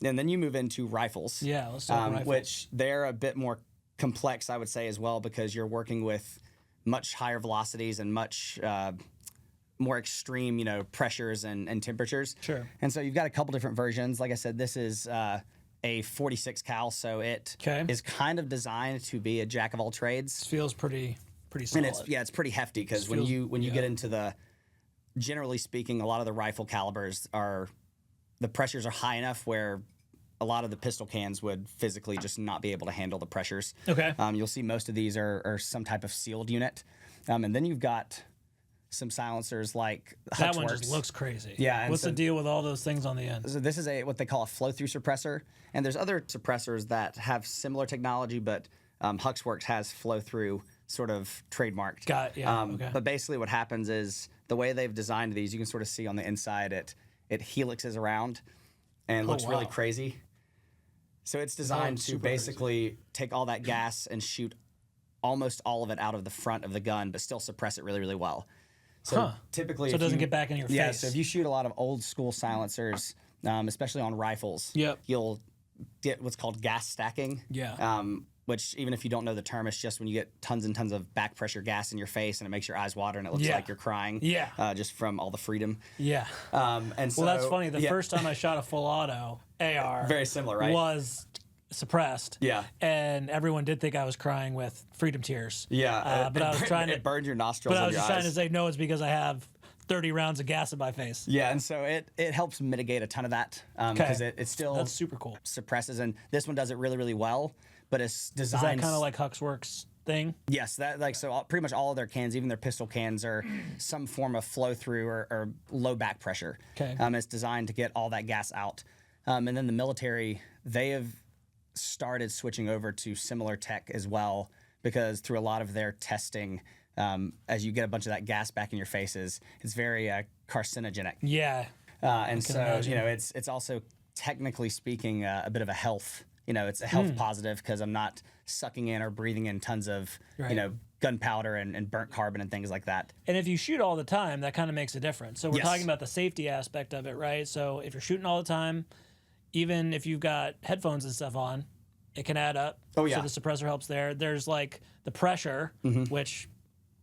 And then you move into rifles. Yeah, let's talk rifles. Which they're a bit more complex, I would say, as well, because you're working with much higher velocities and much more extreme, pressures and temperatures. Sure. And so you've got a couple different versions. Like I said, this is a 46 cal, so it is kind of designed to be a jack of all trades. It feels pretty solid. And it's pretty hefty because when you get into the, generally speaking, a lot of the rifle calibers the pressures are high enough where a lot of the pistol cans would physically just not be able to handle the pressures. Okay. You'll see most of these are some type of sealed unit. And then you've got some silencers like that one just looks crazy. Yeah. What's the deal with all those things on the end? So this is what they call a flow-through suppressor. And there's other suppressors that have similar technology, but Huxworks has flow-through sort of trademarked. Got it, yeah. Okay. But basically what happens is the way they've designed these, you can sort of see on the inside it helixes around and looks really crazy. So it's designed to basically take all that gas and shoot almost all of it out of the front of the gun, but still suppress it really, really well. So typically, so it doesn't get back in your face. Yeah. So if you shoot a lot of old school silencers, especially on rifles, you'll get what's called gas stacking. Yeah. Which even if you don't know the term, it's just when you get tons and tons of back pressure gas in your face and it makes your eyes water and it looks like you're crying. Yeah. Just from all the freedom. Yeah. And so, well, that's funny. The first time I shot a full auto AR, very similar, right? Was suppressed. Yeah. And everyone did think I was crying with freedom tears. Yeah. But I was trying to. It burned your nostrils. But I was just trying to say no. It's because I have 30 rounds of gas in my face. Yeah, and so it helps mitigate a ton of that because it still that's super cool. Suppresses, and this one does it really, really well. But it's designed. Is that kind of like Huxworks thing? Yes, pretty much all of their cans, even their pistol cans, are some form of flow through or low back pressure. Okay. It's designed to get all that gas out, and then the military, they have started switching over to similar tech as well because through a lot of their testing. As you get a bunch of that gas back in your faces, it's very carcinogenic. Yeah. And so, it's also technically speaking a bit of a health, it's a health positive because I'm not sucking in or breathing in tons of, gunpowder and burnt carbon and things like that. And if you shoot all the time, that kind of makes a difference. So we're talking about the safety aspect of it, right? So if you're shooting all the time, even if you've got headphones and stuff on, it can add up. Oh, yeah. So the suppressor helps there. There's like the pressure, which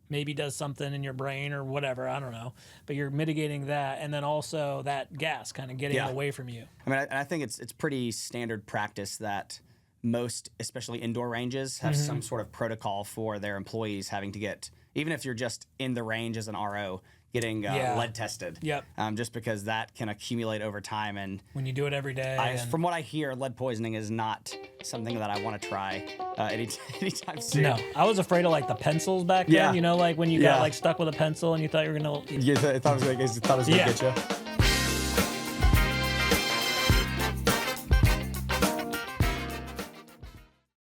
maybe does something in your brain or whatever, I don't know. But you're mitigating that, and then also that gas kind of getting away from you. I mean, I think it's pretty standard practice that most, especially indoor ranges, have some sort of protocol for their employees having to get, even if you're just in the range as an RO, getting lead tested. Yep. Just because that can accumulate over time. And when you do it every day. From what I hear, lead poisoning is not something that I want to try anytime soon. No, I was afraid of like the pencils back then. Like when you got like stuck with a pencil and you thought you were gonna. Yeah, I thought it was gonna get you.